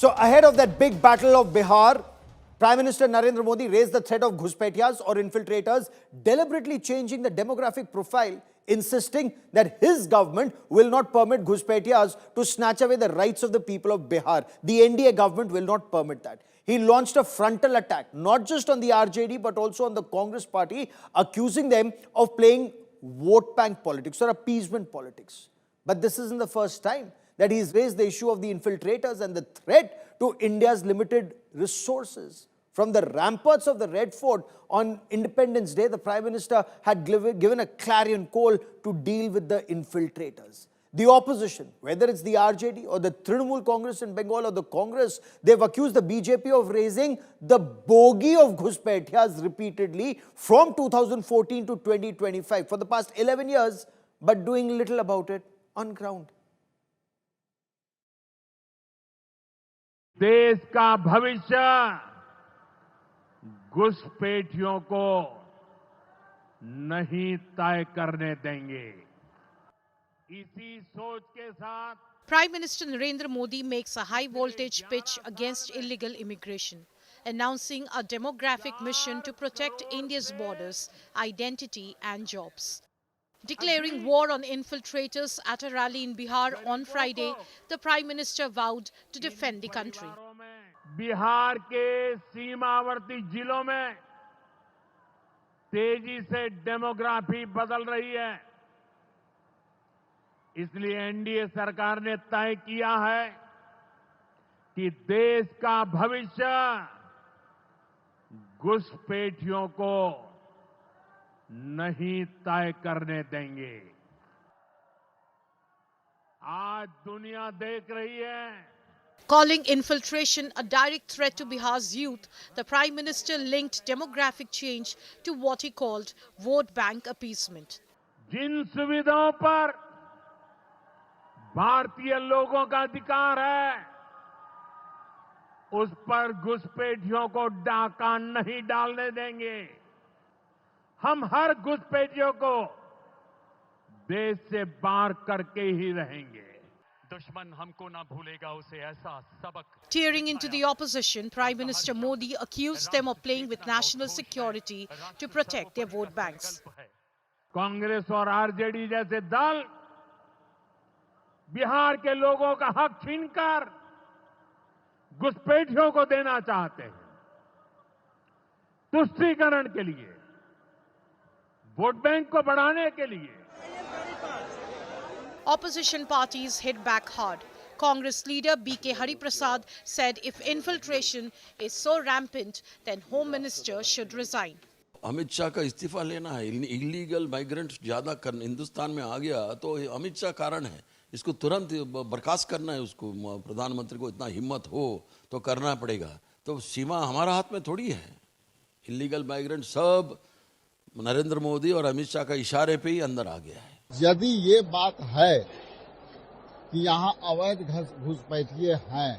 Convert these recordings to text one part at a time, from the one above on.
So ahead of that big battle of Bihar, Prime Minister Narendra Modi raised the threat of Ghuspetiyas or infiltrators, deliberately changing the demographic profile, insisting that his government will not permit Ghuspetiyas to snatch away the rights of the people of Bihar. The NDA government will not permit that. He launched a frontal attack, not just on the RJD, but also on the Congress party, accusing them of playing vote bank politics or appeasement politics. But this isn't the first time that he's raised the issue of the infiltrators and the threat to India's limited resources. From the ramparts of the Red Fort on Independence Day, the Prime Minister had given a clarion call to deal with the infiltrators. The opposition, whether it's the RJD or the Trinamool Congress in Bengal or the Congress, they've accused the BJP of raising the bogey of Ghuspetiyas repeatedly from 2014 to 2025 for the past 11 years, but doing little about it on ground. देश का भविष्य घुसपैठियों को नहीं तय करने देंगे। इसी सोच के साथ Prime Minister Narendra Modi makes a high voltage pitch against illegal immigration, announcing a demographic mission to protect India's borders, identity and jobs. Declaring war on infiltrators at a rally in Bihar on Friday, the Prime Minister vowed to defend the country. Bihar के सीमावर्ती जिलों में तेजी से demography बदल रही है। इसलिए एनडीए सरकार ने तय किया है कि देश का भविष्य घुसपैठियों को नहीं तय करने देंगे। आज दुनिया देख रही है। Calling infiltration a direct threat to Bihar's youth, the Prime Minister linked demographic change to what he called vote bank appeasement. जिन सुविधाओं पर भारतीय लोगों का अधिकार है, उस पर घुसपैठियों को डाका नहीं डालने देंगे। हम हर घुसपैठियों को देश से बाहर करके ही रहेंगे। दुश्मन हमको ना भूलेगा, उसे ऐसा सबक। Tearing into the opposition, Prime Minister Modi accused them of playing with national security to protect their vote banks. Congress और आरजेडी जैसे दल बिहार के लोगों का हक छीनकर घुसपैठियों को देना चाहते हैं। तुष्टीकरण के लिए, वोट बैंक को बढ़ाने के लिए। Opposition parties hit back hard. Congress leader B.K. Hariprasad said if infiltration is so rampant, then Home Minister should resign. Amit Shah का इस्तीफा लेना है। इलीगल माइग्रेंट ज्यादा हिंदुस्तान में आ गया तो अमित शाह कारण है। इसको तुरंत बर्खास्त करना है। उसको प्रधानमंत्री को इतना हिम्मत हो तो करना पड़ेगा। तो सीमा हमारा हाथ में थोड़ी है। इलीगल माइग्रेंट सब नरेंद्र मोदी और अमित शाह का इशारे पे ही अंदर आ गया है। यदि ये बात है कि यहाँ अवैध घुसपैठिए हैं,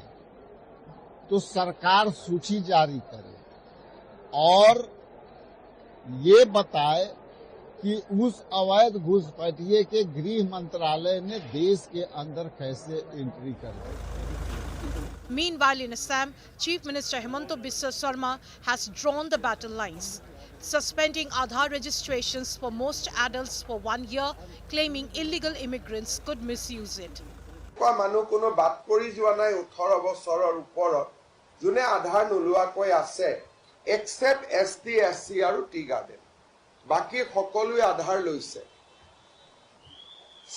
तो सरकार सूची जारी करे और ये बताए कि उस अवैध घुसपैठिए के गृह मंत्रालय ने देश के अंदर कैसे एंट्री कर दी। Meanwhile, in Assam, Chief Minister Himanta Biswa Sarma has drawn the battle lines, suspending Aadhaar registrations for most adults for 1 year, claiming illegal immigrants could misuse it. মানুহ কোনো বাদ পৰি যোৱা নাই 18 বছৰৰ ওপৰত যোনে আধাৰ নোলোৱাকৈ আছে এক্সেপ্ট এছটি এছচি আৰু টি গাৰ্ডেন বাকি সকলোৱে আধাৰ লৈছে।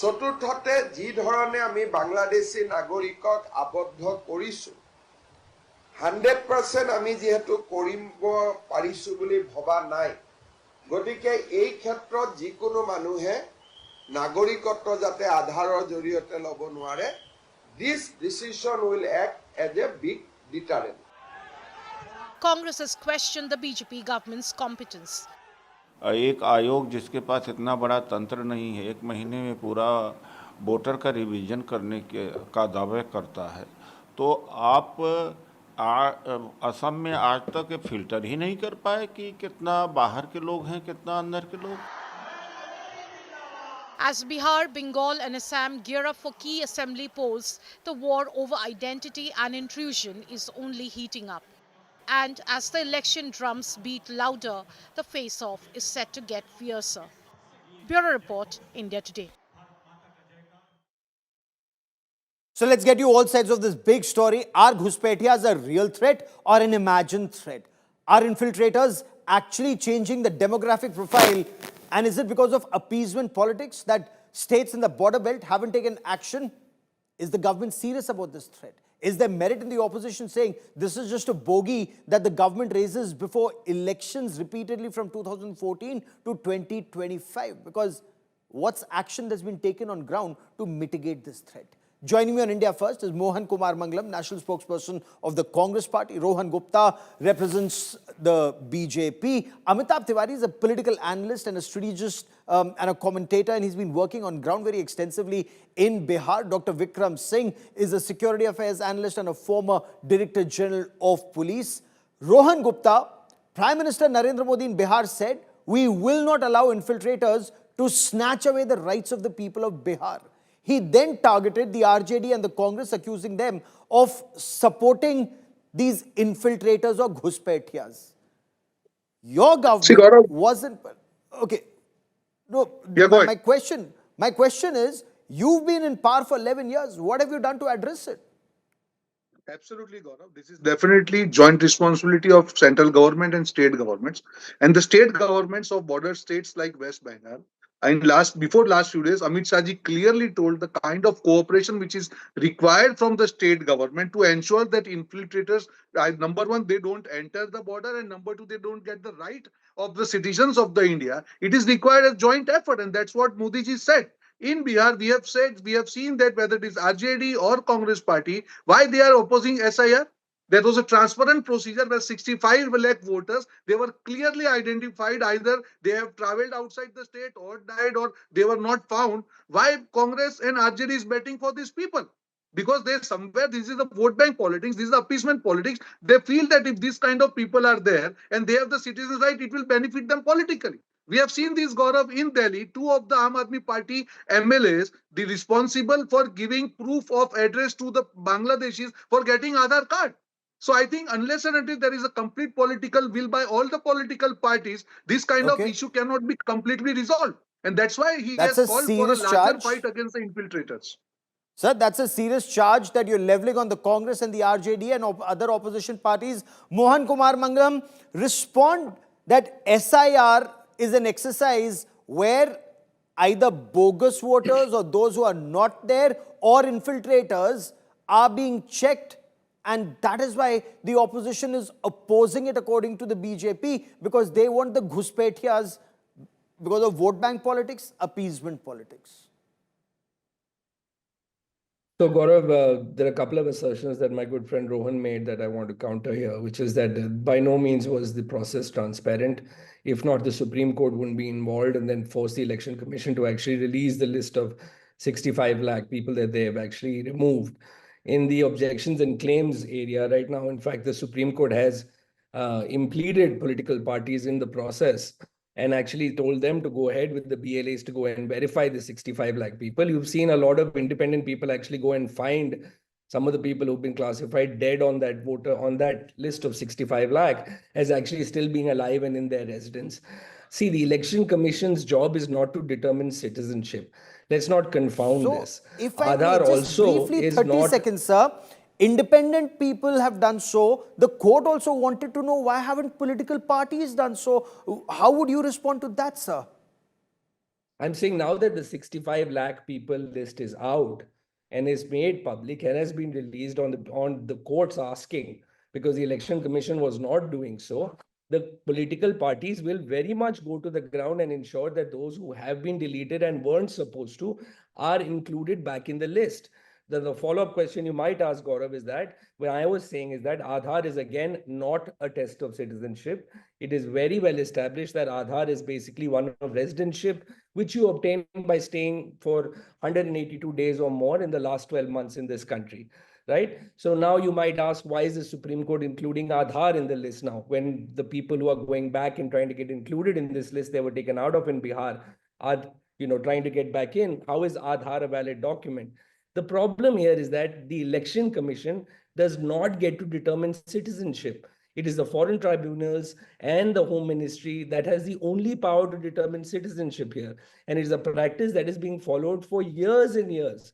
চতুৰ্থতে যি ধৰণে আমি বাংলাদেশী নাগৰিকক আবদ্ধ কৰিছো 100% আমি যেহেতু কৰিব পাৰিছো বুলি ভবা নাই, গতিকে এই ক্ষেত্ৰত যিকোনো মানুহে নাগৰিকত্ব যাতে আধাৰৰ জৰিয়তে ল'ব নোৱাৰে, this decision will act as a big deterrent. Congress has questioned the BJP government's competence. एक आयोग जिसके पास इतना बड़ा तंत्र नहीं है, 1 महीने में पूरा वोटर का रिवीजन करने का दावा करता है, तो आप असम में आज तक फिल्टर ही नहीं कर पाए कि कितना बाहर के लोग हैं, कितना अंदर के लोग। As Bihar, Bengal, and Assam gear up for key assembly polls, the war over identity and intrusion is only heating up. And as the election drums beat louder, the face off is set to get fiercer. Bureau Report, India Today. So let's get you all sides of this big story. Are Ghuspetias a real threat or an imagined threat? Are infiltrators actually changing the demographic profile? And is it because of appeasement politics that states in the border belt haven't taken action? Is the government serious about this threat? Is there merit in the opposition saying this is just a bogey that the government raises before elections repeatedly from 2014 to 2025? Because what's action that's been taken on ground to mitigate this threat? Joining me on India First is Mohan Kumar Mangalam, national spokesperson of the Congress Party. Rohan Gupta represents the BJP. Amitabh Tiwari is a political analyst and a strategist and a commentator, and he's been working on ground very extensively in Bihar. Dr. Vikram Singh is a security affairs analyst and a former Director General of Police. Rohan Gupta, Prime Minister Narendra Modi in Bihar said, "We will not allow infiltrators to snatch away the rights of the people of Bihar." He then targeted the RJD and the Congress, accusing them of supporting these infiltrators or Ghuspetias. Your government Gaurav. wasn't... Okay. No, Yeah, go my question is, you've been in power for 11 years. What have you done to address it? Absolutely, Gaurav. This is definitely joint responsibility of central government and state governments. And the state governments of border states like West Bengal. And before last few days, Amit Shah ji clearly told the kind of cooperation which is required from the state government to ensure that infiltrators, number one, they don't enter the border, and number two, they don't get the right of the citizens of the India. It is required a joint effort, and that's what Modi ji said. In Bihar, we have seen that whether it is RJD or Congress party, why they are opposing SIR? There was a transparent procedure where 65 lakh voters, they were clearly identified, either they have traveled outside the state or died or they were not found. Why Congress and RJD is betting for these people? Because they somewhere, this is the vote bank politics, this is the appeasement politics. They feel that if this kind of people are there and they have the citizens' right, it will benefit them politically. We have seen this, Gaurav, in Delhi. Two of the Aam Aadmi Party MLAs, the responsible for giving proof of address to the Bangladeshis for getting Aadhaar card. So I think unless and until there is a complete political will by all the political parties, this kind of Okay. issue cannot be completely resolved. And that's why he That's has a called for a serious larger charge. fight against the infiltrators. Sir, that's a serious charge that you're leveling on the Congress and the RJD and other opposition parties. Mohan Kumar Mangalam, respond that SIR is an exercise where either bogus voters or those who are not there or infiltrators are being checked, and that is why the opposition is opposing it according to the BJP, because they want the Ghuspetias because of vote bank politics, appeasement politics. So, Gaurav, there are a couple of assertions that my good friend Rohan made that I want to counter here, which is that by no means was the process transparent. If not, the Supreme Court wouldn't be involved and then force the Election Commission to actually release the list of 65 lakh people that they have actually removed. In the objections and claims area right now, in fact, the Supreme Court has impleaded political parties in the process and actually told them to go ahead with the BLAs to go and verify the 65 lakh people. You've seen a lot of independent people actually go and find some of the people who've been classified dead on that voter, on that list of 65 lakh, as actually still being alive and in their residence. See, the Election Commission's job is not to determine citizenship. Let's not confound this. If I may Aadhaar just also briefly, is 30 not... seconds, sir. Independent people have done so. The court also wanted to know why haven't political parties done so. How would you respond to that, sir? I'm saying now that the 65 lakh people list is out and is made public and has been released on the courts asking, because the Election Commission was not doing so, the political parties will very much go to the ground and ensure that those who have been deleted and weren't supposed to are included back in the list. The follow-up question you might ask, Gaurav, is that what I was saying is that Aadhaar is again not a test of citizenship. It is very well established that Aadhaar is basically one of residentship, which you obtain by staying for 182 days or more in the last 12 months in this country, right? So now you might ask, why is the Supreme Court including Aadhaar in the list now, when the people who are going back and trying to get included in this list, they were taken out of in Bihar? trying to get back in. How is Aadhaar a valid document? The problem here is that the Election Commission does not get to determine citizenship. It is the foreign tribunals and the Home Ministry that has the only power to determine citizenship here. And it is a practice that is being followed for years and years.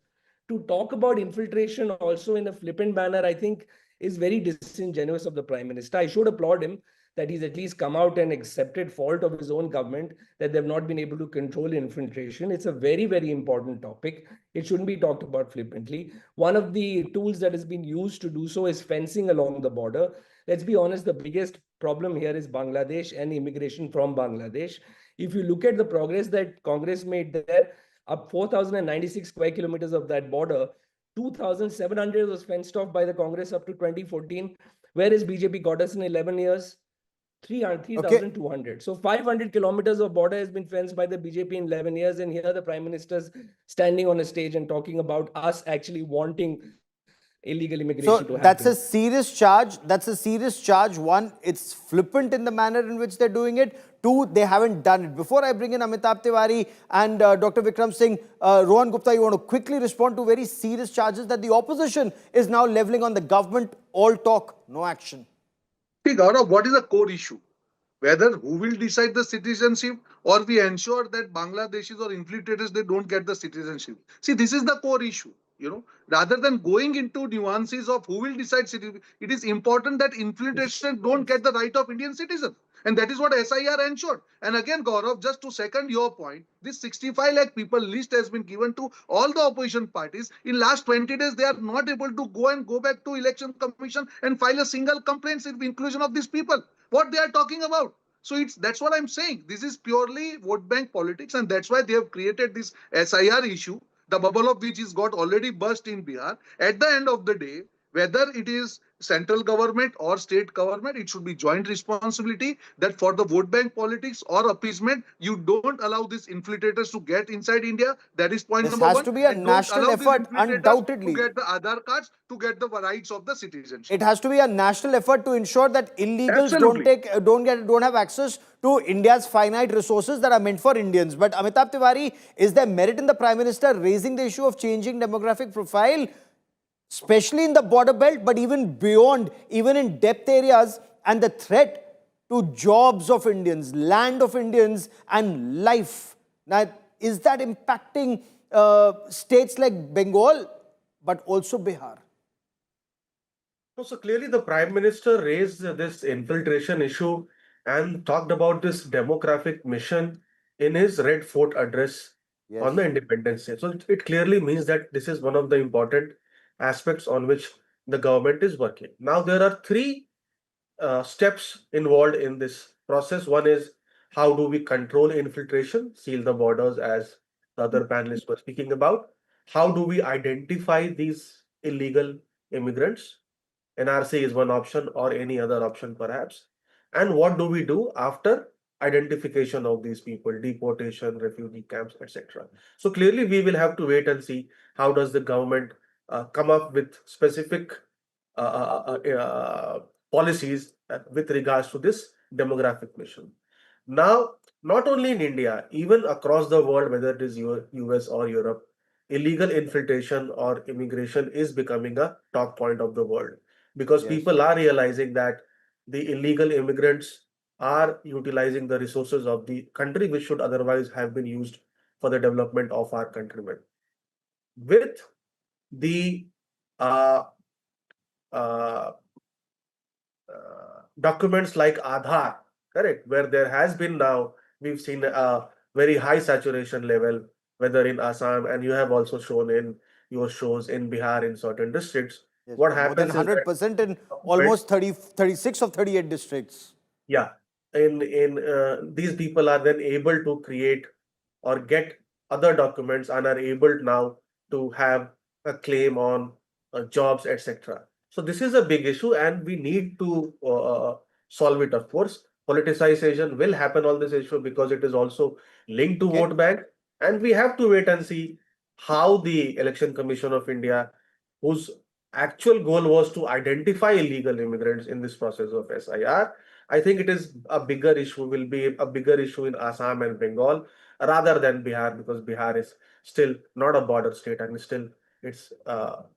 To talk about infiltration also in a flippant manner, I think is very disingenuous of the Prime Minister. I should applaud him that he's at least come out and accepted fault of his own government, that they've not been able to control infiltration. It's a very, very important topic. It shouldn't be talked about flippantly. One of the tools that has been used to do so is fencing along the border. Let's be honest, the biggest problem here is Bangladesh and immigration from Bangladesh. If you look at the progress that Congress made there, up 4,096 square kilometers of that border, 2,700 was fenced off by the Congress up to 2014. Where is BJP got us in 11 years? 3,200. So 500 kilometers of border has been fenced by the BJP in 11 years. And here the Prime Minister's standing on a stage and talking about us actually wanting illegal immigration to happen. That's a serious charge. That's a serious charge. One, it's flippant in the manner in which they're doing it. Two, they haven't done it. Before I bring in Amitabh Tiwari and Dr. Vikram Singh, Rohan Gupta, you want to quickly respond to very serious charges that the opposition is now leveling on the government. All talk, no action. See, Gaurav, what is the core issue? Whether who will decide the citizenship, or we ensure that Bangladeshis or infiltrators, they don't get the citizenship. See, this is the core issue. Rather than going into nuances of who will decide citizenship, it is important that infiltration don't get the right of Indian citizens. And that is what SIR ensured. And again, Gaurav, just to second your point, this 65 lakh people list has been given to all the opposition parties. In last 20 days, they are not able to go back to Election Commission and file a single complaint with inclusion of these people. What they are talking about. So that's what I'm saying. This is purely vote bank politics, and that's why they have created this SIR issue, the bubble of which is got already burst in Bihar. At the end of the day, whether it is central government or state government, it should be joint responsibility that for the vote bank politics or appeasement, you don't allow these infiltrators to get inside India. That is point number one. This has to be a national effort, undoubtedly. To get the Aadhaar cards, to get the rights of the citizenship. It has to be a national effort to ensure that illegals don't have access to India's finite resources that are meant for Indians. But Amitabh Tiwari, is there merit in the Prime Minister raising the issue of changing demographic profile, especially in the border belt, but even beyond, even in depth areas, and the threat to jobs of Indians, land of Indians, and life? Now, is that impacting states like Bengal, but also Bihar? So clearly the Prime Minister raised this infiltration issue and talked about this demographic mission in his Red Fort address on the Independence Day. So it clearly means that this is one of the important aspects on which the government is working. Now, there are three steps involved in this process. One is, how do we control infiltration, seal the borders, as the other panelists were speaking about? How do we identify these illegal immigrants? NRC is one option, or any other option perhaps. And what do we do after identification of these people, deportation, refugee camps, etc. So clearly we will have to wait and see how does the government come up with specific policies with regards to this demographic mission. Now, not only in India, even across the world, whether it is US or Europe, illegal infiltration or immigration is becoming a top point of the world, because people are realizing that the illegal immigrants are utilizing the resources of the country, which should otherwise have been used for the development of our countrymen. With the documents like Aadhaar, correct, where there has been now, we've seen a very high saturation level, whether in Assam, and you have also shown in your shows in Bihar in certain districts. What happens more than 100% in almost 36 of 38 districts. Yeah, in these people are then able to create or get other documents and are able now to have a claim on jobs, etc. So this is a big issue, and we need to solve it. Of course, politicization will happen on this issue because it is also linked to vote bank, and we have to wait and see how the Election Commission of India, whose actual goal was to identify illegal immigrants in this process of SIR. I think it is a bigger issue, will be a bigger issue in Assam and Bengal. rather than Bihar, because Bihar is still not a border state and still it's far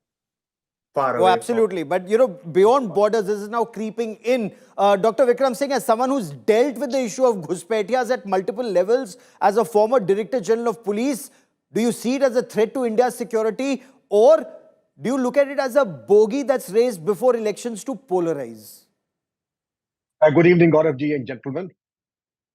Oh, away from. absolutely. But, beyond borders, this is now creeping in. Dr. Vikram Singh, as someone who's dealt with the issue of Ghuspetiyas at multiple levels, as a former Director General of Police, do you see it as a threat to India's security, or do you look at it as a bogey that's raised before elections to polarize? Good evening, Gaurav ji and gentlemen.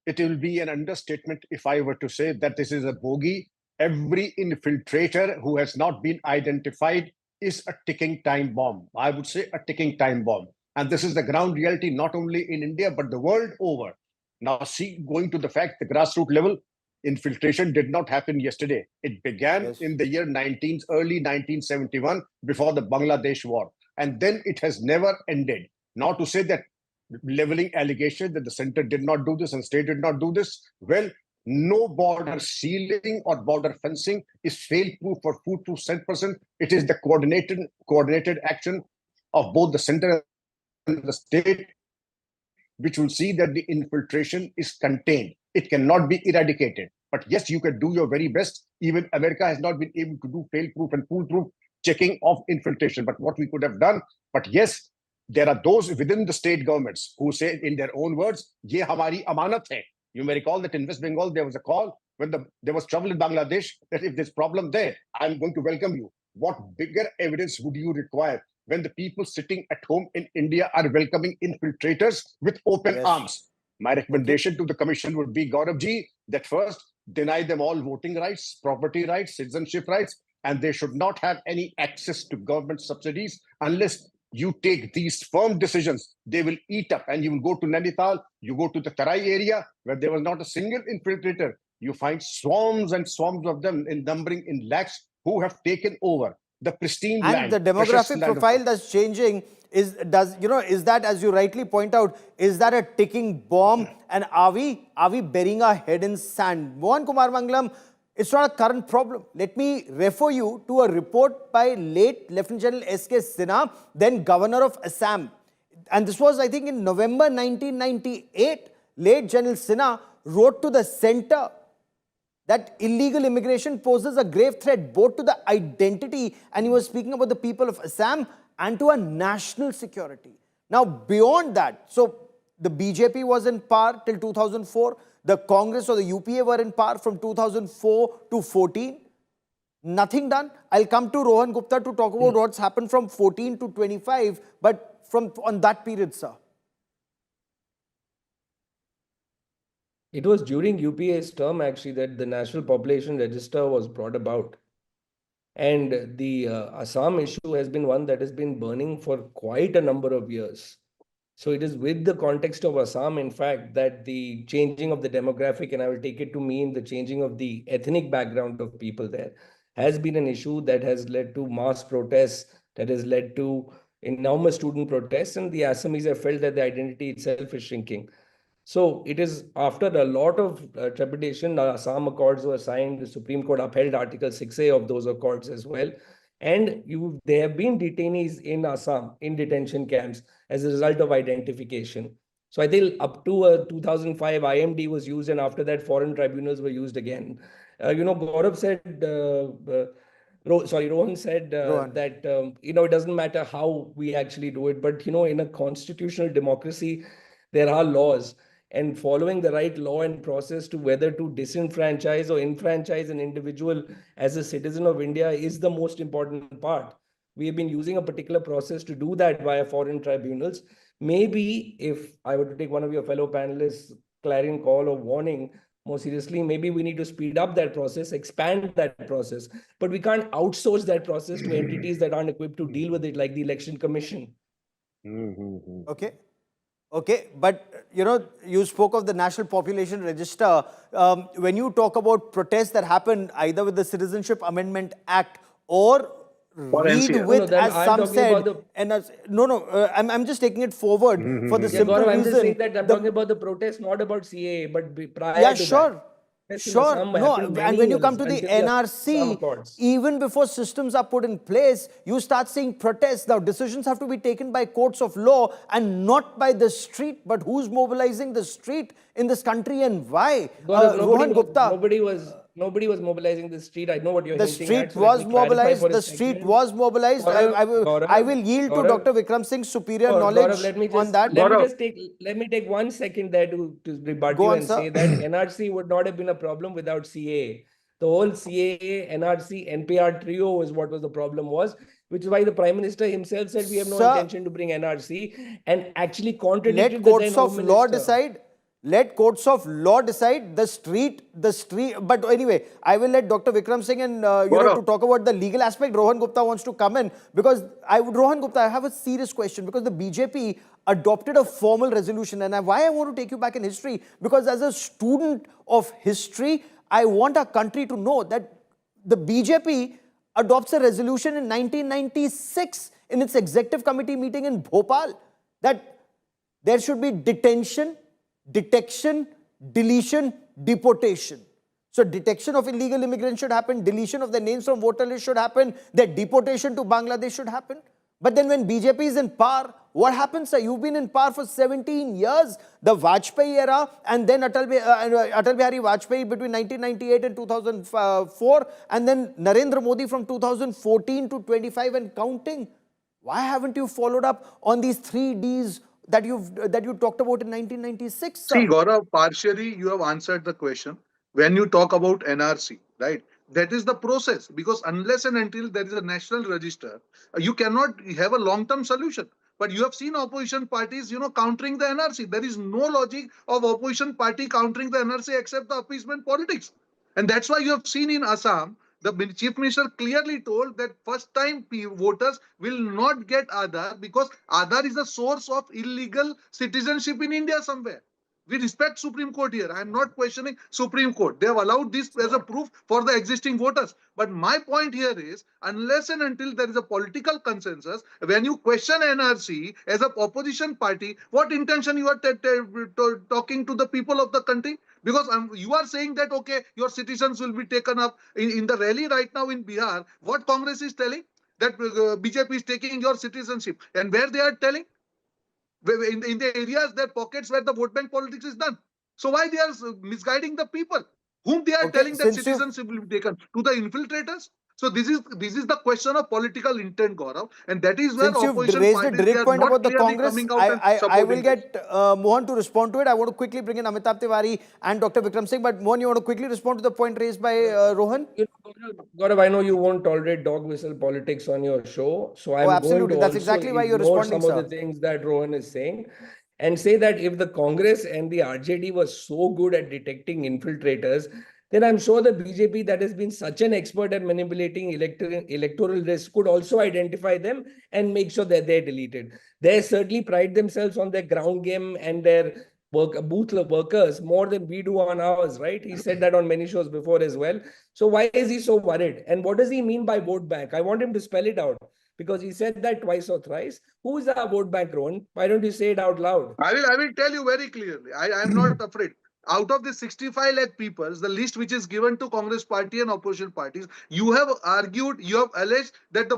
It will be an understatement if I were to say that this is a bogey. Every infiltrator who has not been identified is a ticking time bomb. I would say a ticking time bomb. And this is the ground reality not only in India, but the world over. Now, see, going to the fact, the grassroots level, infiltration did not happen yesterday. It began in the year early 1971, before the Bangladesh war. And then it has never ended. Now, to say that leveling allegation that the center did not do this and state did not do this, well, no border sealing or border fencing is fail-proof or foolproof 100%. It is the coordinated action of both the center and the state, which will see that the infiltration is contained. It cannot be eradicated. But yes, you can do your very best. Even America has not been able to do fail-proof and foolproof checking of infiltration. But what we could have done, but yes, there are those within the state governments who say in their own words, "Ye hamari amanat hai." You may recall that in West Bengal, there was a call when there was trouble in Bangladesh, that if there's problem there, I'm going to welcome you. What bigger evidence would you require when the people sitting at home in India are welcoming infiltrators with open arms? My recommendation to the commission would be, Gaurav ji, that first deny them all voting rights, property rights, citizenship rights, and they should not have any access to government subsidies unless you take these firm decisions. They will eat up, and you will go to Nainital, you go to the Tarai area where there was not a single infiltrator. You find swarms and swarms of them, in numbering in lakhs, who have taken over the pristine land. And the demographic profile that's changing is that, as you rightly point out, is that a ticking bomb? And are we burying our head in sand? Mohan Kumar Mangalam, it's not a current problem. Let me refer you to a report by late Lieutenant General S.K. Sinha, then Governor of Assam. And this was, I think, in November 1998. Late General Sinha wrote to the center that illegal immigration poses a grave threat both to the identity, and he was speaking about the people of Assam, and to our national security. Now, beyond that, so the BJP was in power till 2004. The Congress or the UPA were in power from 2004 to 14. Nothing done. I'll come to Rohan Gupta to talk about what's happened from 14 to 25, but on that period, sir. It was during UPA's term, actually, that the National Population Register was brought about. And the Assam issue has been one that has been burning for quite a number of years. So it is with the context of Assam, in fact, that the changing of the demographic, and I will take it to mean the changing of the ethnic background of people there, has been an issue that has led to mass protests, that has led to enormous student protests, and the Assamese have felt that the identity itself is shrinking. So it is after a lot of trepidation, the Assam Accords were signed. The Supreme Court upheld Article 6A of those accords as well. And there have been detainees in Assam in detention camps as a result of identification. So I think up to 2005, IMD was used, and after that, foreign tribunals were used again. Gaurav said, Rohan said that, it doesn't matter how we actually do it, but, in a constitutional democracy, there are laws. And following the right law and process to whether to disenfranchise or enfranchise an individual as a citizen of India is the most important part. We have been using a particular process to do that via foreign tribunals. Maybe if I were to take one of your fellow panelists' clarion call or warning more seriously, maybe we need to speed up that process, expand that process. But we can't outsource that process to entities that aren't equipped to deal with it, like the Election Commission. Okay, but you spoke of the National Population Register. When you talk about protests that happen either with the Citizenship Amendment Act or read with, as some said, I'm just taking it forward for the simple Gaurav, reason. I'm just saying that I'm talking about the protest, not about CAA, but prior to sure. that. Yes, in Sure, Assam no, happened and many when you come years to the until the Assam NRC, Accords. even before systems are put in place, you start seeing protests. Now, decisions have to be taken by courts of law and not by the street. But who's mobilizing the street in this country and why? Gaurav, Rohan Gupta, nobody was mobilizing the street. I know what you're the hinting at, street so let me was clarify for mobilized. a The street second. was mobilized. I will yield to Gaurav, Dr. Vikram Singh's superior Gaurav, knowledge on that. let me take 1 second there to rebut Go you on, and sir. say that NRC would not have been a problem without CAA. The whole CAA, NRC, NPR trio is what was the problem was, which is why the Prime Minister himself said we have no Sir, intention to bring NRC and actually let contradicted the then courts Home of law Minister. decide. Let courts of law decide. The street. But anyway, I will let Dr. Vikram Singh and to talk about the legal aspect. Rohan Gupta wants to come in because Rohan Gupta, I have a serious question because the BJP adopted a formal resolution, and why I want to take you back in history, because as a student of history, I want our country to know that the BJP adopts a resolution in 1996 in its executive committee meeting in Bhopal that there should be detention, detection, deletion, deportation. So detection of illegal immigrants should happen, deletion of their names from voter list should happen, their deportation to Bangladesh should happen. But then when BJP is in power, what happens, sir? You've been in power for 17 years, the Vajpayee era, and then Atal Bihari Vajpayee between 1998 and 2004, and then Narendra Modi from 2014 to 25 and counting. Why haven't you followed up on these 3Ds that you talked about in 1996, sir? See, Gaurav, partially you have answered the question. When you talk about NRC, right? That is the process, because unless and until there is a national register, you cannot have a long-term solution. But you have seen opposition parties, countering the NRC. There is no logic of opposition party countering the NRC except the appeasement politics. And that's why you have seen in Assam, the chief minister clearly told that first time voters will not get Aadhaar because Aadhaar is a source of illegal citizenship in India somewhere. We respect Supreme Court here. I am not questioning Supreme Court. They have allowed this as a proof for the existing voters. But my point here is, unless and until there is a political consensus, when you question NRC as an opposition party, what intention you are talking to the people of the country? Because you are saying that, okay, your citizens will be taken up in the rally right now in Bihar. What Congress is telling? That BJP is taking your citizenship. And where they are telling? In the areas, their pockets where the vote bank politics is done. So why they are misguiding the people? Whom they are telling that citizenship will be taken? To the infiltrators? So this is the question of political intent, Gaurav, and that is where Since you've opposition raised a parties, they direct are point not about the clearly Congress, coming out and I supporting will this. get Mohan to respond to it. I want to quickly bring in Amitabh Tiwari and Dr. Vikram Singh. But Mohan, you want to quickly respond to the point raised by Rohan? Gaurav, I know you won't tolerate dog whistle politics on your show, so I'm going absolutely. to That's also exactly why you're ignore responding, some of sir. the things that Rohan is saying and say that if the Congress and the RJD was so good at detecting infiltrators, then I'm sure the BJP that has been such an expert at manipulating electoral risk could also identify them and make sure that they're deleted. They certainly pride themselves on their ground game and their booth workers more than we do on ours, right? He said that on many shows before as well. So why is he so worried? And what does he mean by vote bank? I want him to spell it out because he said that twice or thrice. Who is our vote bank, Rohan? Why don't you say it out loud? I will tell you very clearly. I am not afraid. Out of the 65 lakh people, the list which is given to Congress party and opposition parties, you have argued, you have alleged that the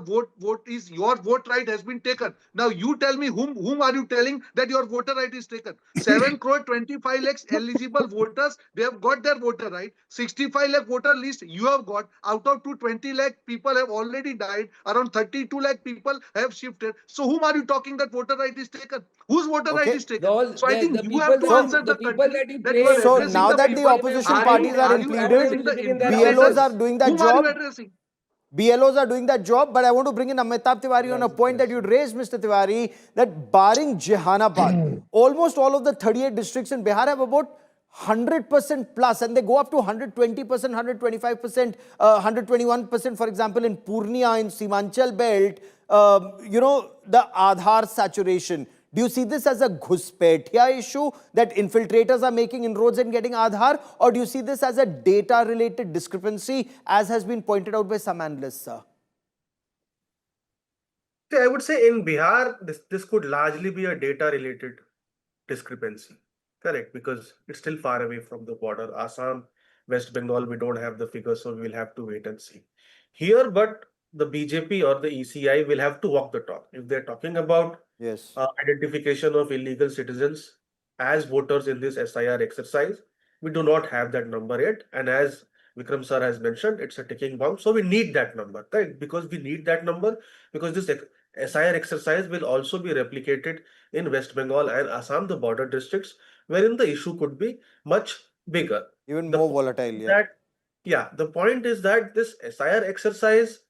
your vote right has been taken. Now you tell me whom are you telling that your voter right is taken? 7 crore 25 lakhs eligible voters, they have got their voter right. 65 lakh voter list you have got. Out of 20 lakh people have already died. Around 32 lakh people have shifted. So whom are you talking that voter right is taken? Whose voter right is taken? So I think you have to answer the country that you are So addressing now the that the people. opposition parties are You addressing included, the BLOs are infiltrators? doing that Whom are you job. addressing? BLOs are doing that job, but I want to bring in Amitabh Tiwari on a point that you raised, Mr. Tiwari, that barring Jehanabad, almost all of the 38 districts in Bihar have about 100% plus, and they go up to 120%, 125%, 121%, for example, in Purnia, in Simanchal belt, the Aadhaar saturation. Do you see this as a Ghuspetia issue that infiltrators are making inroads and getting Aadhaar, or do you see this as a data-related discrepancy, as has been pointed out by some analysts, sir? I would say in Bihar, this could largely be a data-related discrepancy. Correct, because it's still far away from the border. Assam West Bengal, we don't have the figures, so we will have to wait and see. Here, but the BJP or the ECI will have to walk the talk. If they're talking about Yes. identification of illegal citizens as voters in this SIR exercise, we do not have that number yet. And as Vikram sir has mentioned, it's a ticking bomb. So we need that number, right? Because we need that number because this SIR exercise will also be replicated in West Bengal and Assam, the border districts, wherein the issue could be much bigger. Even The more point volatile, is yeah. that, yeah, the point is that this SIR exercise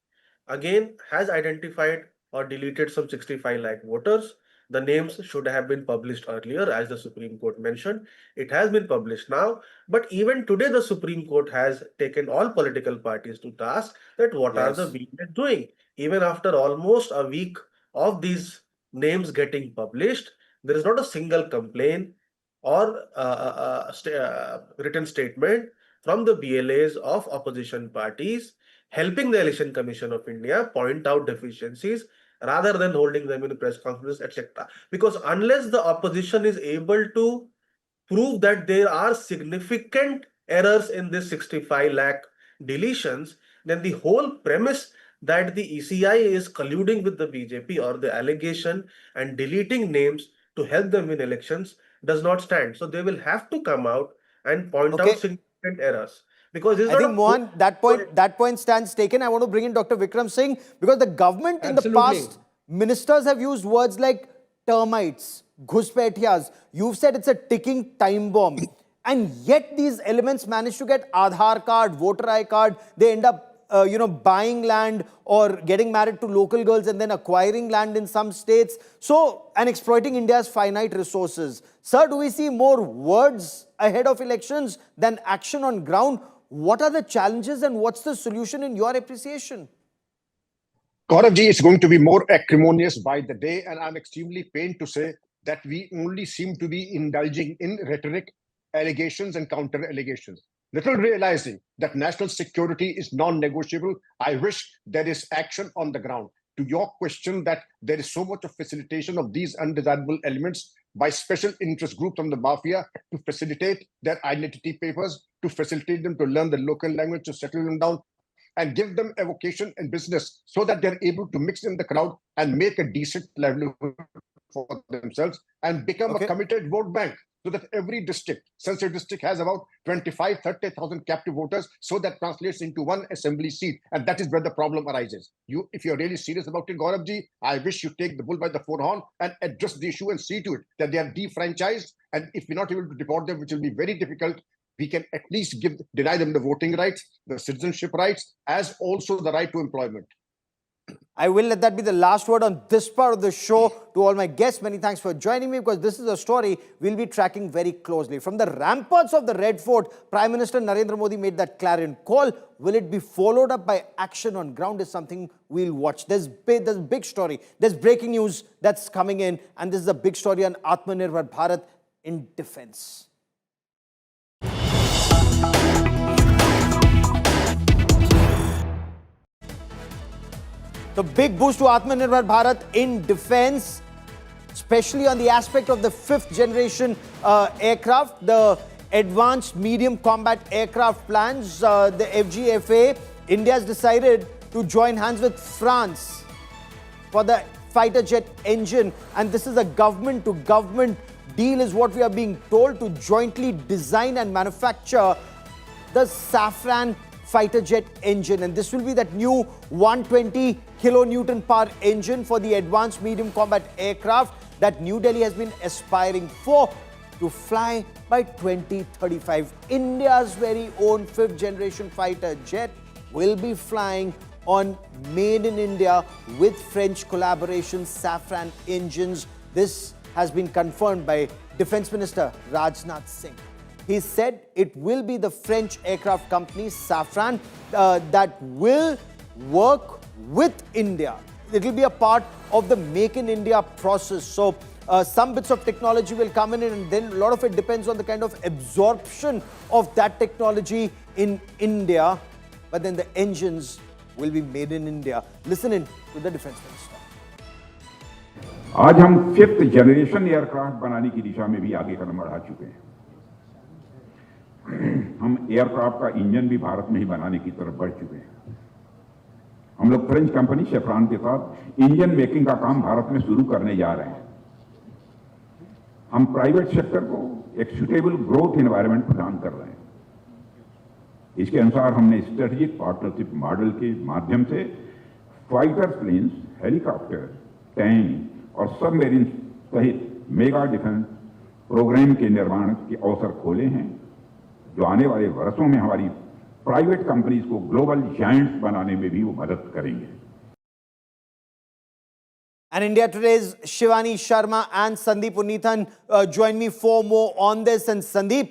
again has identified or deleted some 65 lakh voters. The names should have been published earlier, as the Supreme Court mentioned. It has been published now, but even today, the Supreme Court has taken all political parties to task that what are the Yes. BJP doing? Even after almost a week of these names getting published, there is not a single complaint or written statement from the BLAs of opposition parties helping the Election Commission of India point out deficiencies rather than holding them in press conferences, etc. Because unless the opposition is able to prove that there are significant errors in this 65 lakh deletions, then the whole premise that the ECI is colluding with the BJP or the allegation and deleting names to help them win elections does not stand. So they will have to come out and point out Okay. significant errors. Because this is I not think, Mohan, that point stands taken. I want to bring in Dr. Vikram Singh because the government in the Absolutely. past, ministers have used words like termites, ghuspetiyas. You've said it's a ticking time bomb. And yet these elements manage to get Aadhaar card, voter ID card. They end up, buying land or getting married to local girls and then acquiring land in some states. So, and exploiting India's finite resources. Sir, do we see more words ahead of elections than action on ground? What are the challenges and what's the solution in your appreciation? Gaurav ji, it's going to be more acrimonious by the day, and I'm extremely pained to say that we only seem to be indulging in rhetoric, allegations, and counter allegations. Little realizing that national security is non-negotiable, I wish there is action on the ground. To your question that there is so much of facilitation of these undesirable elements by special interest groups on the mafia to facilitate their identity papers, to facilitate them to learn the local language, to settle them down, and give them a vocation in business so that they're able to mix in the crowd and make a decent livelihood for themselves and become a committed vote bank. So that every district, sensitive district, has about 25,000-30,000 captive voters. So that translates into one assembly seat. And that is where the problem arises. If you're really serious about it, Gaurav ji, I wish you take the bull by the forehorn and address the issue and see to it that they are defranchised. And if we're not able to deport them, which will be very difficult, we can at least deny them the voting rights, the citizenship rights, as also the right to employment. I will let that be the last word on this part of the show. To all my guests, many thanks for joining me because this is a story we'll be tracking very closely. From the ramparts of the Red Fort, Prime Minister Narendra Modi made that clarion call. Will it be followed up by action on ground is something we'll watch. There's a big story. There's breaking news that's coming in, and this is a big story on Atmanirbhar Bharat in defense. The big boost to Atmanirbhar Bharat in defense, especially on the aspect of the 5th generation aircraft, the advanced medium combat aircraft plans, the FGFA. India has decided to join hands with France for the fighter jet engine, and this is a government to government deal is what we are being told, to jointly design and manufacture the Safran fighter jet engine, and this will be that new 120 kilonewton power engine for the advanced medium combat aircraft that New Delhi has been aspiring for to fly by 2035. India's very own 5th generation fighter jet will be flying on Made in India with French collaboration Safran engines. This has been confirmed by Defense Minister Rajnath Singh. He said it will be the French aircraft company Safran that will work with India. It will be a part of the Make in India process. So some bits of technology will come in, and then a lot of it depends on the kind of absorption of that technology in India. But then the engines will be made in India. Listen in to the Defense Minister. आज हम 5th generation aircraft बनाने की दिशा में भी आगे कदम बढ़ा चुके हैं. हम एयरक्राफ्ट का इंजन भी भारत में ही बनाने की तरफ बढ़ चुके हैं। हम लोग फ्रेंच कंपनी शेफ्रॉन के साथ इंजन मेकिंग का काम भारत में शुरू करने जा रहे हैं। हम प्राइवेट सेक्टर को एक सुटेबल ग्रोथ एनवायरनमेंट प्रदान कर रहे हैं। इसके अनुसार हमने स्ट्रेटेजिक पार्टनरशिप मॉडल के माध्यम से फाइटर प्लेन्स, हेलीकॉप्टर, टैंक और सबमरीन सहित मेगा डिफेंस प्रोग्राम के निर्माण के अवसर खोले हैं, जो आने वाले वर्षों में हमारी प्राइवेट कंपनीज को ग्लोबल जायंट्स बनाने में भी वो मदद करेंगे। And India Today's Shivani Sharma and Sandeep Unithan join me for more on this. And Sandeep,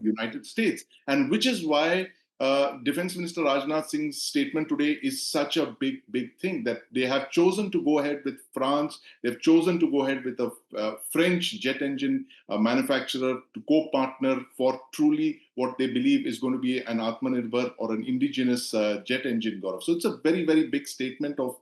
United States, and which is why Defense Minister Rajnath Singh's statement today is such a big thing, that they have chosen to go ahead with France. They've chosen to go ahead with a French jet engine manufacturer to co-partner for truly what they believe is going to be an Atmanirbhar or an indigenous jet engine, Gaurav. So it's a very big statement of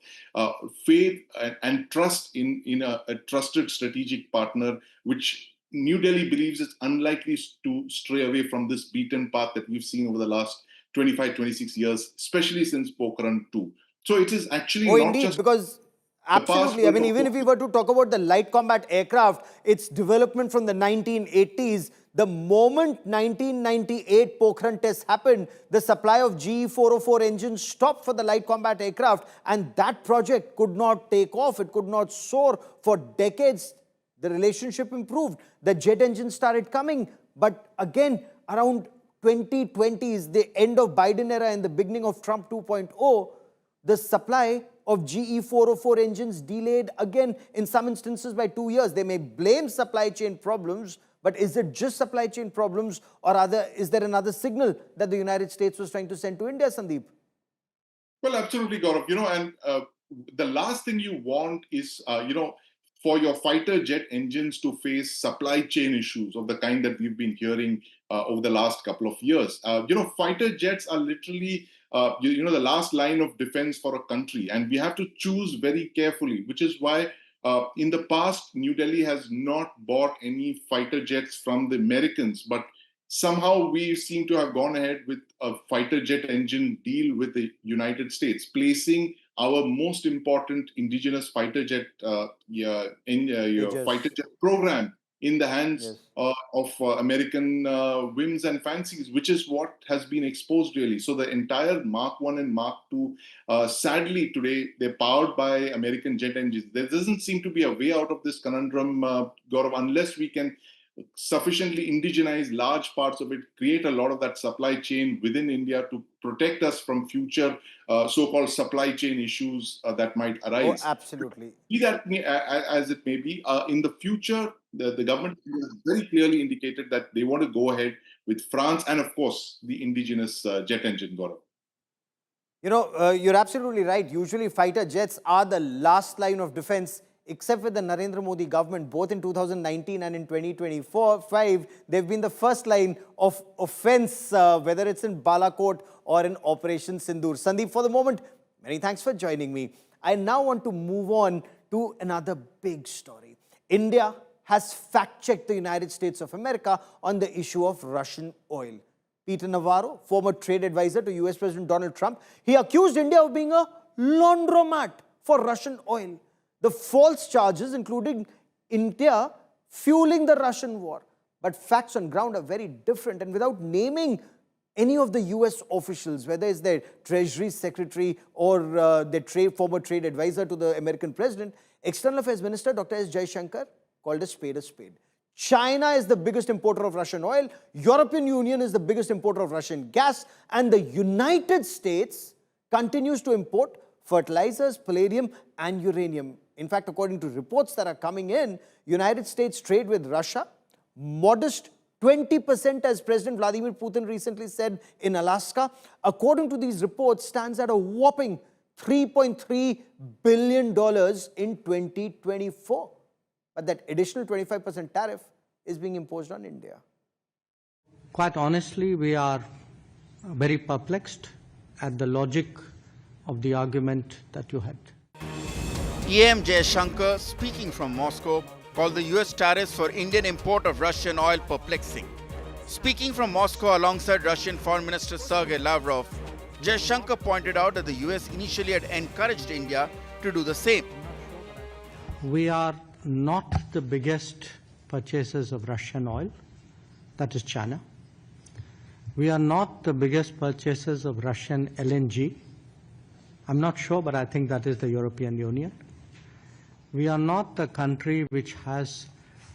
faith and trust in a trusted strategic partner, which New Delhi believes it's unlikely to stray away from this beaten path that we've seen over the last 25-26 years, especially since Pokhran 2. So it is actually not indeed, just because absolutely, I mean, even if we were to talk about the light combat aircraft, its development from the 1980s, the moment 1998 Pokhran tests happened, the supply of GE-404 engines stopped for the light combat aircraft, and that project could not take off. It could not soar for decades. The relationship improved. The jet engines started coming. But again, around 2020 is the end of Biden era and the beginning of Trump 2.0. The supply of GE-404 engines delayed again in some instances by 2 years. They may blame supply chain problems, but is it just supply chain problems, or is there another signal that the United States was trying to send to India, Sandeep? Well, absolutely, Gaurav. And the last thing you want is, for your fighter jet engines to face supply chain issues of the kind that we've been hearing over the last couple of years. Fighter jets are literally, the last line of defense for a country, and we have to choose very carefully, which is why in the past, New Delhi has not bought any fighter jets from the Americans, but somehow we seem to have gone ahead with a fighter jet engine deal with the United States, placing our most important indigenous fighter jet fighter jet program in the hands of American whims and fancies, which is what has been exposed really. So the entire Mark 1 and Mark 2, sadly today, they're powered by American jet engines. There doesn't seem to be a way out of this conundrum, Gaurav, unless we can sufficiently indigenize large parts of it, create a lot of that supply chain within India to protect us from future so-called supply chain issues that might arise. Oh, absolutely. Be that as it may be, in the future, the government has very clearly indicated that they want to go ahead with France and, of course, the indigenous jet engine, Gaurav. You're absolutely right. Usually fighter jets are the last line of defense, except with the Narendra Modi government, both in 2019 and in 2024-5, they've been the first line of offense, whether it's in Balakot or in Operation Sindoor. Sandeep, for the moment, many thanks for joining me. I now want to move on to another big story. India has fact-checked the United States of America on the issue of Russian oil. Peter Navarro, former trade advisor to US President Donald Trump, he accused India of being a laundromat for Russian oil. The false charges including India fueling the Russian war. But facts on ground are very different, and without naming any of the US officials, whether it's their Treasury Secretary or their former trade advisor to the American president, External Affairs Minister Dr. S. Jaishankar called a spade a spade. China is the biggest importer of Russian oil, European Union is the biggest importer of Russian gas, and the United States continues to import fertilizers, palladium, and uranium. In fact, according to reports that are coming in, United States trade with Russia, modest 20%, as President Vladimir Putin recently said in Alaska, according to these reports, stands at a whopping $3.3 billion in 2024. But that additional 25% tariff is being imposed on India. Quite honestly, we are very perplexed at the logic of the argument that you had. EM Jaishankar, speaking from Moscow, called the US tariffs for Indian import of Russian oil perplexing. Speaking from Moscow alongside Russian Foreign Minister Sergei Lavrov, Jaishankar pointed out that the US initially had encouraged India to do the same. We are not the biggest purchasers of Russian oil, that is China. We are not the biggest purchasers of Russian LNG. I'm not sure, but I think that is the European Union. We are not the country which has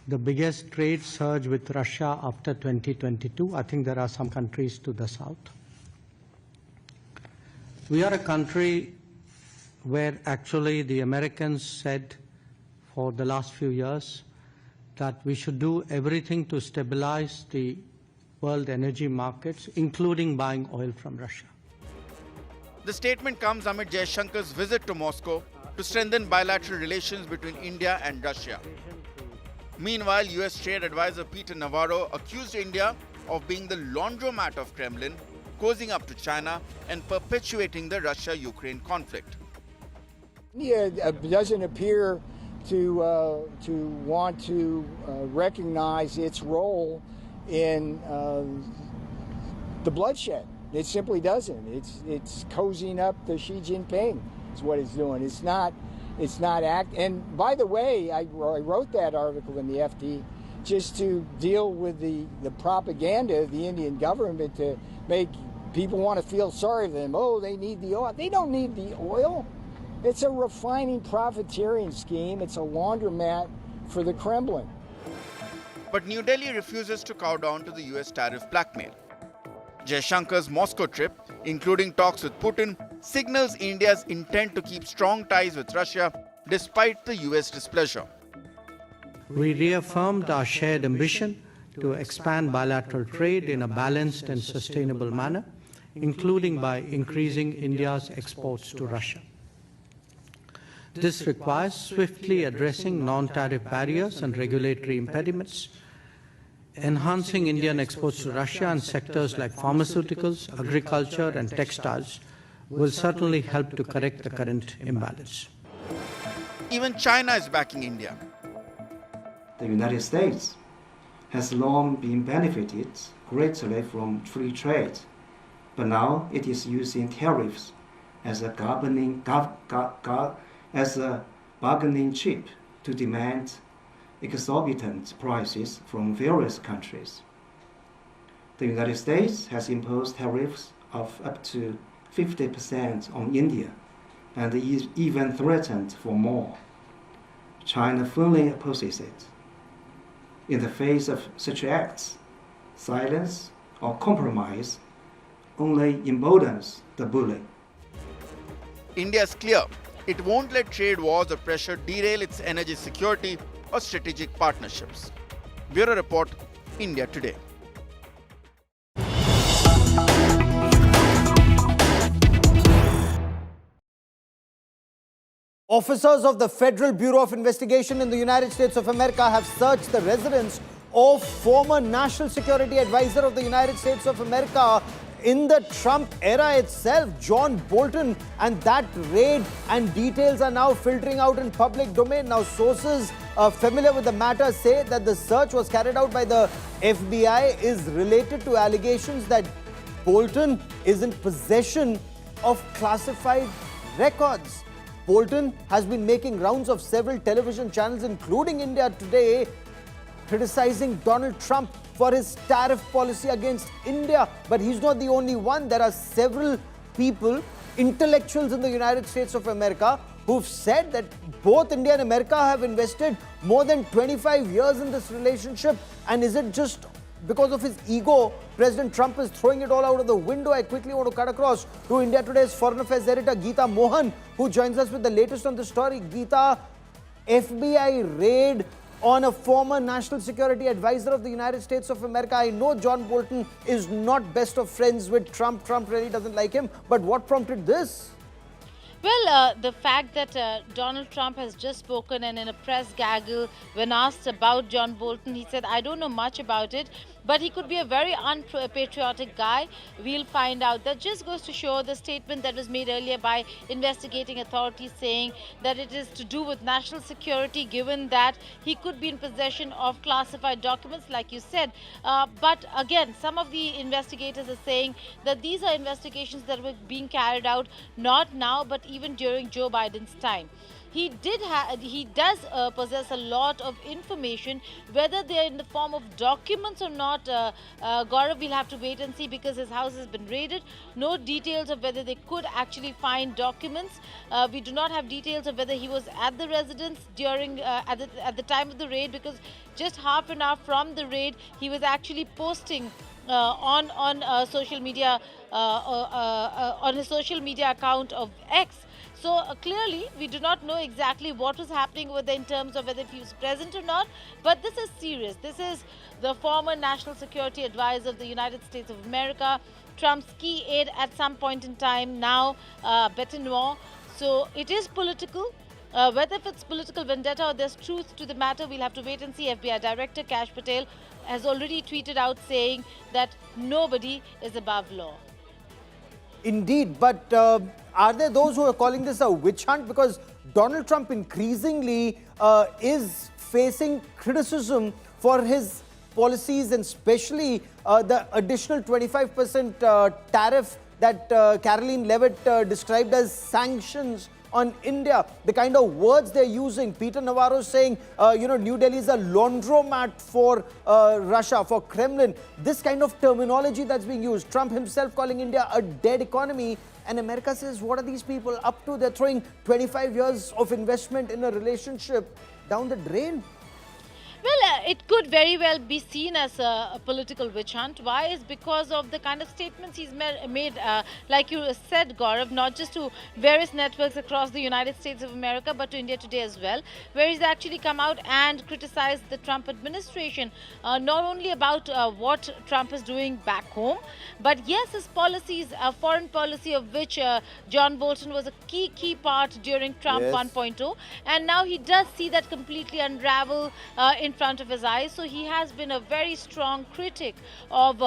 the biggest trade surge with Russia after 2022. I think there are some countries to the south. We are a country where actually the Americans said for the last few years that we should do everything to stabilize the world energy markets, including buying oil from Russia. The statement comes amid Jaishankar's visit to Moscow to strengthen bilateral relations between India and Russia. Meanwhile, US Trade Advisor Peter Navarro accused India of being the laundromat of Kremlin, cozying up to China and perpetuating the Russia-Ukraine conflict. India doesn't appear to want to recognize its role in the bloodshed. It simply doesn't. It's cozying up to Xi Jinping. Is what it's doing. It's not act. And by the way, I wrote that article in the FT just to deal with the propaganda of the Indian government to make people want to feel sorry for them. Oh, they need the oil. They don't need the oil. It's a refining profiteering scheme. It's a laundromat for the Kremlin. But New Delhi refuses to cow down to the US tariff blackmail. Jaishankar's Moscow trip, including talks with Putin, signals India's intent to keep strong ties with Russia despite the US displeasure. We reaffirmed our shared ambition to expand bilateral trade in a balanced and sustainable manner, including by increasing India's exports to Russia. This requires swiftly addressing non-tariff barriers and regulatory impediments, enhancing Indian exports to Russia and sectors like pharmaceuticals, agriculture and textiles will certainly help to correct the current imbalance. Even China is backing India. The United States has long been benefited greatly from free trade, but now it is using tariffs as a bargaining chip to demand exorbitant prices from various countries. The United States has imposed tariffs of up to 50% on India and even threatened for more. China firmly opposes it. In the face of such acts, silence or compromise only emboldens the bully. India is clear. It won't let trade wars or pressure derail its energy security or strategic partnerships. Bureau Report, India Today. Officers of the Federal Bureau of Investigation in the United States of America have searched the residence of former National Security Advisor of the United States of America in the Trump era itself, John Bolton, and that raid and details are now filtering out in public domain. Now, sources familiar with the matter say that the search was carried out by the FBI is related to allegations that Bolton is in possession of classified records. Bolton has been making rounds of several television channels, including India Today, criticizing Donald Trump for his tariff policy against India. But he's not the only one. There are several people, intellectuals in the United States of America, who've said that both India and America have invested more than 25 years in this relationship. And is it just because of his ego, President Trump is throwing it all out of the window? I quickly want to cut across to India Today's Foreign Affairs editor Geeta Mohan, who joins us with the latest on the story. Geeta, FBI raid on a former National Security Advisor of the United States of America. I know John Bolton is not best of friends with Trump. Trump really doesn't like him. But what prompted this? Well, the fact that Donald Trump has just spoken, and in a press gaggle, when asked about John Bolton, he said, I don't know much about it, but he could be a very unpatriotic guy. We'll find out. That just goes to show the statement that was made earlier by investigating authorities saying that it is to do with national security, given that he could be in possession of classified documents, like you said. But again, some of the investigators are saying that these are investigations that were being carried out not now, but even during Joe Biden's time. He does possess a lot of information. Whether they are in the form of documents or not, Gaurav, we'll have to wait and see, because his house has been raided. No details of whether they could actually find documents. We do not have details of whether he was at the residence during at the time of the raid, because just half an hour from the raid, he was actually posting on social media, on his social media account of X. So clearly, we do not know exactly what was happening over there in terms of whether he was present or not. But this is serious. This is the former National Security Advisor of the United States of America, Trump's key aide at some point in time, now Benoit. So it is political. Whether if it's political vendetta or there's truth to the matter, we'll have to wait and see. FBI Director Kash Patel has already tweeted out saying that nobody is above law. Indeed, but are there those who are calling this a witch hunt? Because Donald Trump increasingly is facing criticism for his policies, and especially the additional 25% tariff that Caroline Levitt described as sanctions on India, the kind of words they're using. Peter Navarro saying, New Delhi is a laundromat for Russia, for Kremlin. This kind of terminology that's being used. Trump himself calling India a dead economy. And America says, what are these people up to? They're throwing 25 years of investment in a relationship down the drain. Well, it could very well be seen as a political witch hunt. Why? Is because of the kind of statements he's made, like you said, Gaurav, not just to various networks across the United States of America, but to India Today as well, where he's actually come out and criticized the Trump administration, not only about what Trump is doing back home, but yes, his policies, foreign policy of which John Bolton was a key part during Trump 1.0, and now he does see that completely unravel in front of his eyes. So he has been a very strong critic of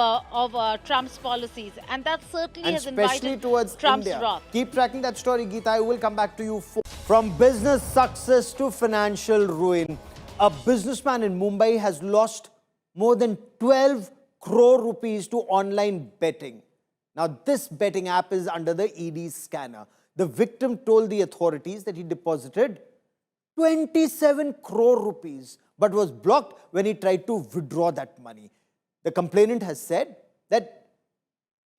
Trump's policies, and that certainly has invited towards Trump's India. wrath. Keep tracking that story, Geeta. I will come back to you. From business success to financial ruin, a businessman in Mumbai has lost more than 12 crore rupees to online betting. Now, this betting app is under the ED scanner. The victim told the authorities that he deposited 27 crore rupees, but was blocked when he tried to withdraw that money. The complainant has said that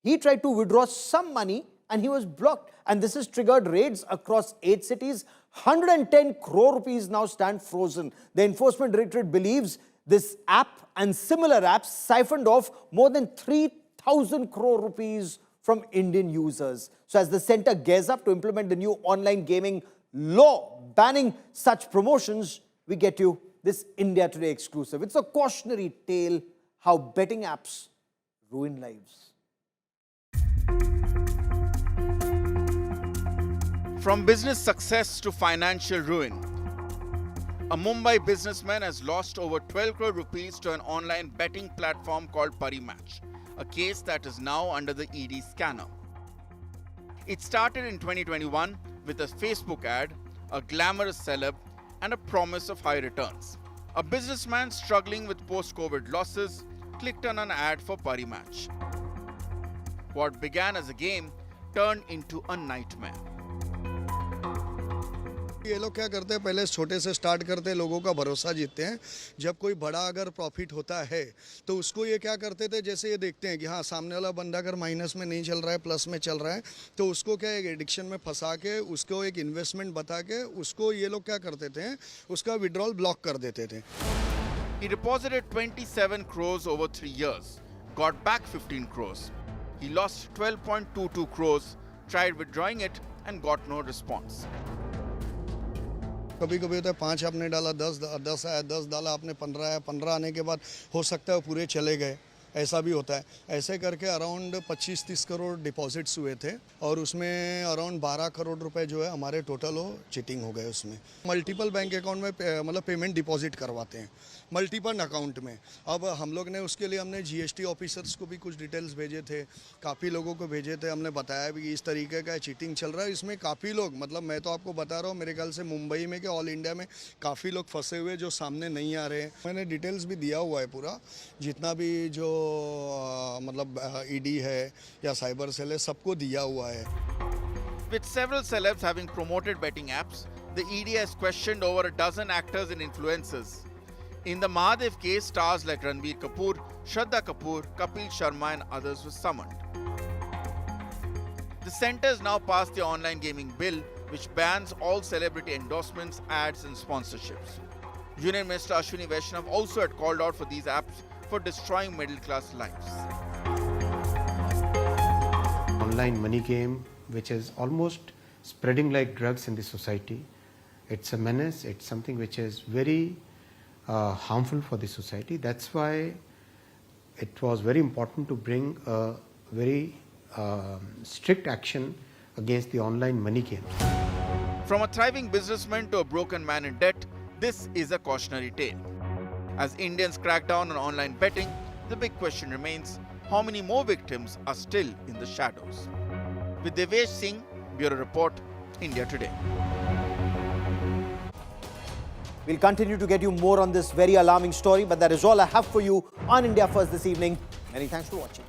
he tried to withdraw some money and he was blocked. And this has triggered raids across 8 cities. 110 crore rupees now stand frozen. The Enforcement Directorate believes this app and similar apps siphoned off more than 3,000 crore rupees from Indian users. So as the centre gears up to implement the new online gaming law banning such promotions, we get you this India Today exclusive. It's a cautionary tale how betting apps ruin lives. From business success to financial ruin, a Mumbai businessman has lost over 12 crore rupees to an online betting platform called Parimatch, a case that is now under the ED scanner. It started in 2021 with a Facebook ad, a glamorous celeb, and a promise of high returns. A businessman struggling with post-COVID losses clicked on an ad for Parimatch. What began as a game turned into a nightmare. ये लोग क्या करते हैं, पहले छोटे से start करते हैं, लोगों का भरोसा जीतते हैं. जब कोई बड़ा अगर प्रॉफिट होता है तो उसको ये क्या करते थे, जैसे ये देखते हैं कि हाँ सामने वाला बंदा अगर माइनस में नहीं चल रहा है, प्लस में चल रहा है, तो उसको क्या एक एडिक्शन में फंसा के उसको एक इन्वेस्टमेंट बता के उसको ये लोग क्या करते थे, उसका विड्रॉल ब्लॉक कर देते थे. He deposited 27 crores over 3 years, got back 15 crores. He lost 12.22 crores, tried withdrawing it and got no response. कभी कभी होता है 5 आपने डाला, 10 आया, 10 डाला आपने, 15 आया, 15 आने के बाद हो सकता है पूरे चले गए. ऐसा भी होता है। ऐसे करके अराउंड 25-30 करोड़ डिपॉजिट्स हुए थे और उसमें अराउंड 12 करोड़ रुपए जो है हमारे टोटल वो चीटिंग हो गए उसमें। मल्टीपल बैंक अकाउंट में मतलब पेमेंट डिपॉजिट करवाते हैं मल्टीपल अकाउंट में। अब हम लोग ने उसके लिए हमने जीएसटी ऑफिसर्स को भी कुछ डिटेल्स भेजे थे, काफ़ी लोगों को भेजे थे, हमने बताया भी कि इस तरीके का चीटिंग चल रहा है। इसमें काफ़ी लोग, मतलब मैं तो आपको बता रहा हूँ, मेरे ख्याल से मुंबई में कि ऑल इंडिया में काफ़ी लोग फंसे हुए जो सामने नहीं आ रहे हैं। मैंने डिटेल्स भी दिया हुआ है पूरा, जितना भी जो मतलब ईडी है या साइबर सेल है सबको दिया हुआ है। With several celebs having promoted betting apps, the ED has questioned over a dozen actors and influencers. In the Mahadev case, stars like Ranbir Kapoor, Shraddha Kapoor, Kapil Sharma and others were summoned. The centre has now passed the online gaming bill, which bans all celebrity endorsements, ads and sponsorships. Union Minister Ashwini Vaishnav also had called out for these apps for destroying middle-class lives. Online money game, which is almost spreading like drugs in the society. It's a menace, it's something which is very harmful for the society. That's why it was very important to bring a very strict action against the online money games. From a thriving businessman to a broken man in debt, this is a cautionary tale. As Indians crack down on online betting, the big question remains, how many more victims are still in the shadows? With Devesh Singh, Bureau Report, India Today. We'll continue to get you more on this very alarming story, but that is all I have for you on India First this evening. Many thanks for watching.